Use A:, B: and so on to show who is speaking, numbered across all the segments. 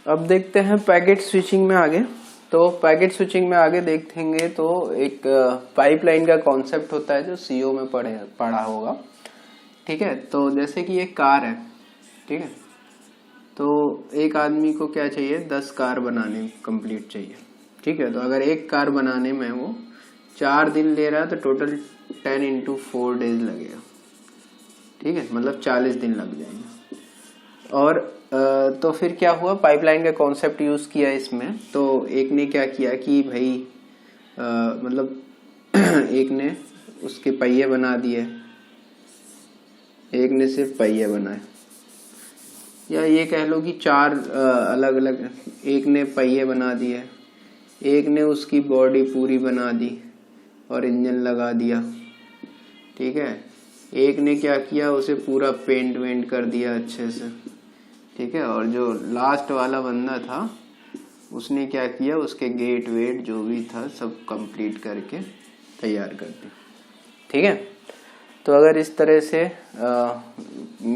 A: अब देखते हैं पैकेट स्विचिंग में आगे। तो पैकेट स्विचिंग में आगे देखेंगे तो एक पाइपलाइन का कॉन्सेप्ट होता है जो सीओ में पढ़ा होगा। ठीक है, तो जैसे कि एक कार है, ठीक है, तो एक आदमी को क्या चाहिए, 10 कार बनाने कंप्लीट चाहिए। ठीक है, तो अगर एक कार बनाने में वो 4 दिन ले रहा है तो टोटल 10 × 4 डेज लगेगा। ठीक है, मतलब 40 दिन लग जाएंगे। और तो फिर क्या हुआ, पाइपलाइन का कॉन्सेप्ट यूज किया इसमें। तो एक ने क्या किया कि भाई मतलब एक ने उसके पहिए बना दिए, एक ने सिर्फ पहिए बनाए, या ये कह लो कि 4 अलग अलग, एक ने पहिए बना दिए, एक ने उसकी बॉडी पूरी बना दी और इंजन लगा दिया। ठीक है, एक ने क्या किया, उसे पूरा पेंट वेंट कर दिया अच्छे से। ठीक है, और जो लास्ट वाला बंदा था उसने क्या किया, उसके गेट वेट जो भी था सब कंप्लीट करके तैयार कर दिया। ठीक है, तो अगर इस तरह से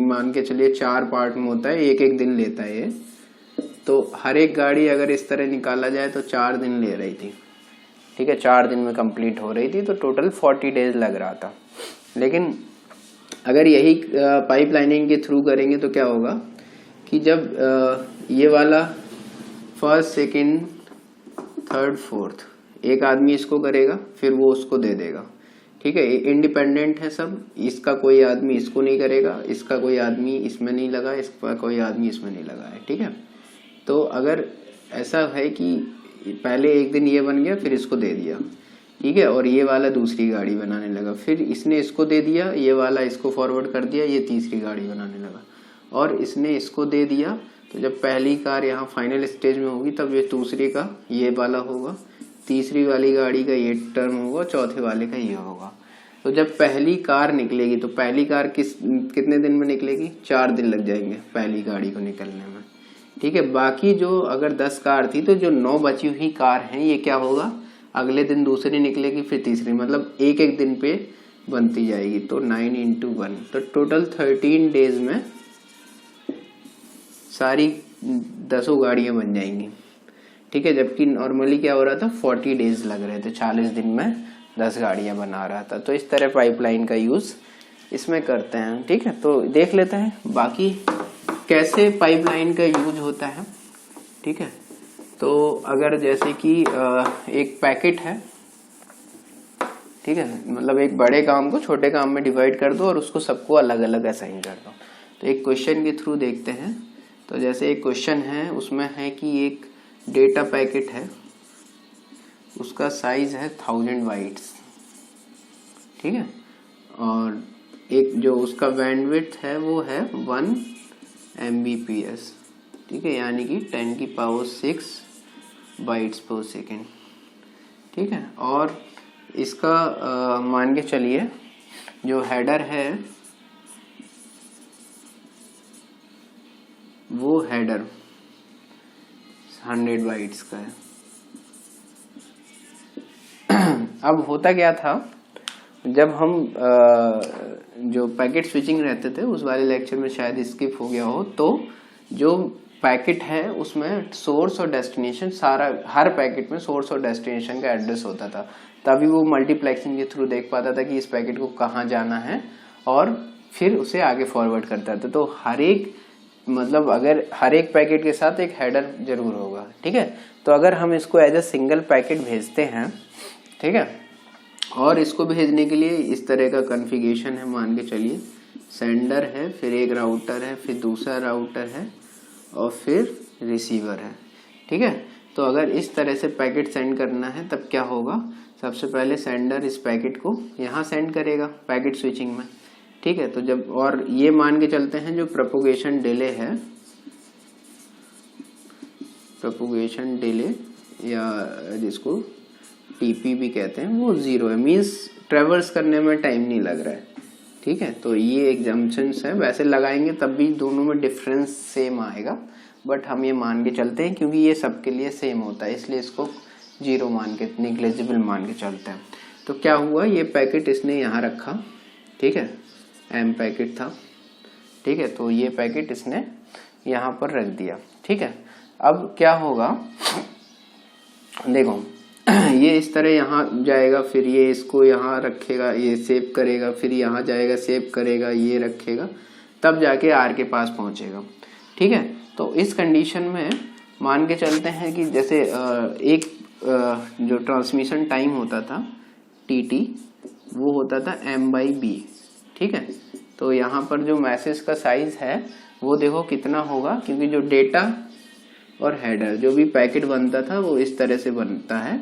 A: मान के चलिए 4 पार्ट में होता है, एक एक दिन लेता है ये, तो हर एक गाड़ी अगर इस तरह निकाला जाए तो 4 दिन ले रही थी। ठीक है, 4 दिन में कंप्लीट हो रही थी, तो टोटल 40 डेज लग रहा था। लेकिन अगर यही पाइप लाइनिंग के थ्रू करेंगे तो क्या होगा कि जब ये वाला फर्स्ट, सेकंड, थर्ड, फोर्थ एक आदमी इसको करेगा, फिर वो उसको दे देगा। ठीक है, इंडिपेंडेंट है सब, इसका कोई आदमी इसको नहीं करेगा, इसका कोई आदमी इसमें नहीं लगा, इसका कोई आदमी इसमें नहीं लगा है। ठीक है, तो अगर ऐसा है कि पहले एक दिन ये बन गया, फिर इसको दे दिया, ठीक है, और ये वाला दूसरी गाड़ी बनाने लगा, फिर इसने इसको दे दिया, ये वाला इसको फॉरवर्ड कर दिया, ये तीसरी गाड़ी बनाने लगा, और इसने इसको दे दिया। तो जब पहली कार यहाँ फाइनल स्टेज में होगी तब ये दूसरी का ये वाला होगा, तीसरी वाली गाड़ी का ये टर्न होगा, चौथे वाले का ये होगा। तो जब पहली कार निकलेगी तो पहली कार कितने दिन में निकलेगी, 4 दिन लग जाएंगे पहली गाड़ी को निकलने में। ठीक है, बाकी जो अगर 10 कार थी तो जो 9 बची हुई कार हैं ये क्या होगा, अगले दिन दूसरी निकलेगी, फिर तीसरी, मतलब एक एक दिन पे बनती जाएगी। तो 9 × 1, तो टोटल 13 डेज में सारी 10 गाड़ियां बन जाएंगी। ठीक है, जबकि नॉर्मली क्या हो रहा था, 40 डेज लग रहे थे, 40 दिन में 10 गाड़ियां बना रहा था। तो इस तरह पाइपलाइन का यूज इसमें करते हैं। ठीक है, तो देख लेते हैं बाकी कैसे पाइपलाइन का यूज होता है। ठीक है, तो अगर जैसे कि एक पैकेट है, ठीक है, मतलब एक बड़े काम को छोटे काम में डिवाइड कर दो और उसको सबको अलग अलग असाइन कर दो। तो एक क्वेश्चन के थ्रू देखते हैं। तो जैसे एक क्वेश्चन है, उसमें है कि एक डेटा पैकेट है, उसका साइज है 1000 बाइट्स। ठीक है, और एक जो उसका बैंडविड्थ है वो है 1 Mbps। ठीक है, यानी कि 10⁶ बाइट्स पर सेकेंड। ठीक है, और इसका मान के चलिए जो हेडर है वो हेडर 100 बाइट्स का है। अब होता क्या था, जब हम जो पैकेट स्विचिंग रहते थे उस वाले लेक्चर में शायद स्किप हो गया हो, तो जो पैकेट है उसमें सोर्स और डेस्टिनेशन, सारा हर पैकेट में सोर्स और डेस्टिनेशन का एड्रेस होता था। तभी वो मल्टीप्लेक्सिंग के थ्रू देख पाता था कि इस पैकेट को कहाँ जाना है और फिर उसे आगे फॉरवर्ड करता था। तो हर एक, मतलब अगर हर एक पैकेट के साथ एक हेडर जरूर होगा। ठीक है, तो अगर हम इसको एज अ सिंगल पैकेट भेजते हैं, ठीक है, और इसको भेजने के लिए इस तरह का कॉन्फ़िगरेशन है, मान के चलिए सेंडर है, फिर एक राउटर है, फिर दूसरा राउटर है और फिर रिसीवर है। ठीक है, तो अगर इस तरह से पैकेट सेंड करना है तब क्या होगा, सबसे पहले सेंडर इस पैकेट को यहाँ सेंड करेगा पैकेट स्विचिंग में। ठीक है, तो जब, और ये मान के चलते हैं जो प्रोपोगेशन डिले है, प्रोपोगेशन डिले या जिसको टीपी भी कहते हैं, वो 0 है, मीन्स ट्रेवर्स करने में टाइम नहीं लग रहा है। ठीक है, तो ये एग्जाम्पशंस है, वैसे लगाएंगे तब भी दोनों में डिफरेंस सेम आएगा, बट हम ये मान के चलते हैं क्योंकि ये सबके लिए सेम होता है, इसलिए इसको 0 मान के, निग्लेजिबल मान के चलते हैं। तो क्या हुआ, ये पैकेट इसने यहाँ रखा, ठीक है, M पैकेट था। ठीक है, तो ये पैकेट इसने यहाँ पर रख दिया। ठीक है, अब क्या होगा, देखो ये इस तरह यहाँ जाएगा, फिर ये इसको यहाँ रखेगा, ये सेव करेगा, फिर यहाँ जाएगा सेव करेगा, ये रखेगा, तब जाके आर के पास पहुंचेगा। ठीक है, तो इस कंडीशन में मान के चलते हैं कि जैसे एक जो ट्रांसमिशन टाइम होता था टी वो होता था m/b। ठीक है, तो यहाँ पर जो मैसेज का साइज है वो देखो कितना होगा, क्योंकि जो डेटा और हेडर जो भी पैकेट बनता था वो इस तरह से बनता है,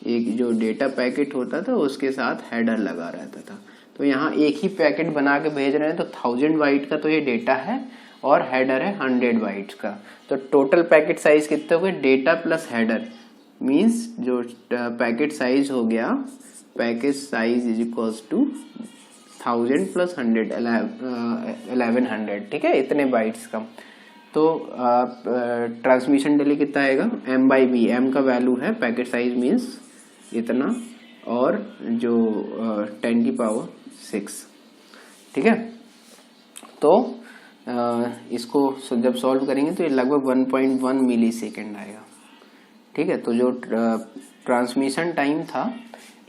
A: एक जो डेटा पैकेट होता था उसके साथ हेडर लगा रहता था। तो यहाँ एक ही पैकेट बना के भेज रहे हैं, तो 1000 बाइट का तो ये डेटा है और हेडर है 100 बाइट्स का। तो टोटल पैकेट साइज कितने हो गए, डेटा प्लस हेडर मीन्स जो पैकेट साइज हो गया, packet size is equals to 1000 plus 100 1100। ठीक है, इतने बाइट्स का। तो ट्रांसमिशन डिले कितना आएगा, m/b, m का वैल्यू है, पैकेट साइज मीन्स इतना, और जो 10⁶। ठीक है, तो इसको जब सॉल्व करेंगे तो ये लगभग 1.1 मिली सेकेंड आएगा। ठीक है, तो जो ट्रांसमिशन टाइम था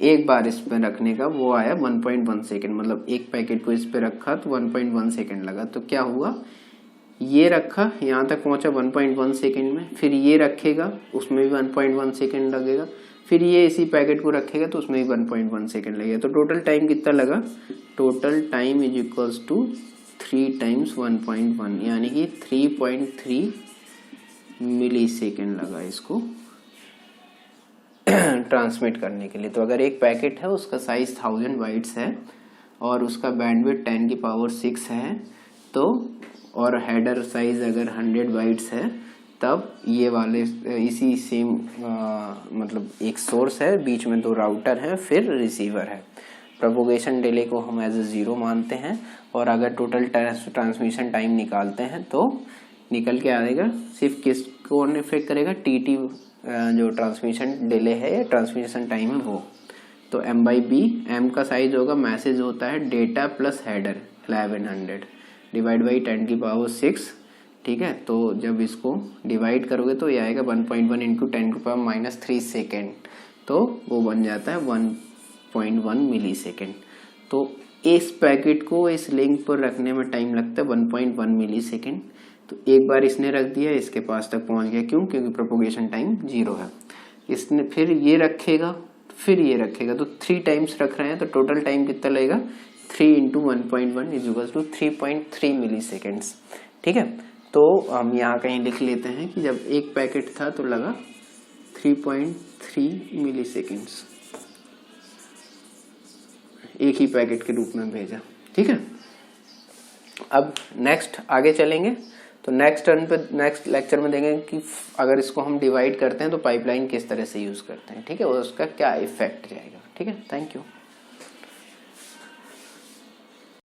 A: एक बार इस पे रखने का वो आया 1.1 सेकेंड, मतलब एक पैकेट को इस पे रखा तो 1.1 सेकेंड लगा। तो क्या हुआ, ये रखा यहाँ तक पहुंचा 1.1 सेकेंड में, फिर ये रखेगा उसमें भी 1.1 सेकेंड लगेगा, फिर ये इसी पैकेट को रखेगा तो उसमें भी 1.1 सेकेंड लगेगा। तो टोटल टाइम कितना लगा, total time is equals to 3 times 1.1, यानी कि 3.3 मिली सेकेंड लगा इसको ट्रांसमिट करने के लिए। तो अगर एक पैकेट है उसका साइज 1000 बाइट्स है और उसका बैंडविड्थ 10⁶ है, तो और हेडर साइज अगर 100 बाइट्स है, तब ये वाले इसी सेम मतलब एक सोर्स है, बीच में 2 राउटर है, फिर रिसीवर है। प्रोपोगेशन डिले को हम एज ए 0 मानते हैं, और अगर टोटल ट्रांसमिशन टाइम निकालते हैं तो निकल के आएगा, सिर्फ किसको इफेक्ट करेगा, टी जो ट्रांसमिशन डिले है या ट्रांसमिशन टाइम है वो। तो m/b, m का साइज होगा, मैसेज होता है data plus header 1100 divide by 10⁶। ठीक है, तो जब इसको डिवाइड करोगे तो ये आएगा 1.1 इंटू 10⁻³ सेकेंड, तो वो बन जाता है 1.1 मिली सेकेंड। तो इस पैकेट को इस लिंक पर रखने में टाइम लगता है 1.1 मिली सेकेंड। तो एक बार इसने रख दिया, इसके पास तक पहुंच गया, क्यों, क्योंकि प्रोपोगेशन टाइम 0 है। इसने फिर ये रखेगा, फिर ये रखेगा, तो 3 टाइम्स रख रहे हैं, तो टोटल टाइम कितना लगेगा, 3 into 1.1 is equal to 3.3 milliseconds. ठीक है, तो हम यहाँ कहीं लिख लेते हैं कि जब एक पैकेट था तो लगा 3.3 मिली सेकेंड्स, एक ही पैकेट के रूप में भेजा। ठीक है, अब नेक्स्ट आगे चलेंगे, तो नेक्स्ट लेक्चर में देखेंगे कि अगर इसको हम डिवाइड करते हैं तो पाइपलाइन किस तरह से यूज करते हैं। ठीक है, और उसका क्या इफेक्ट जाएगा। ठीक है, थैंक यू।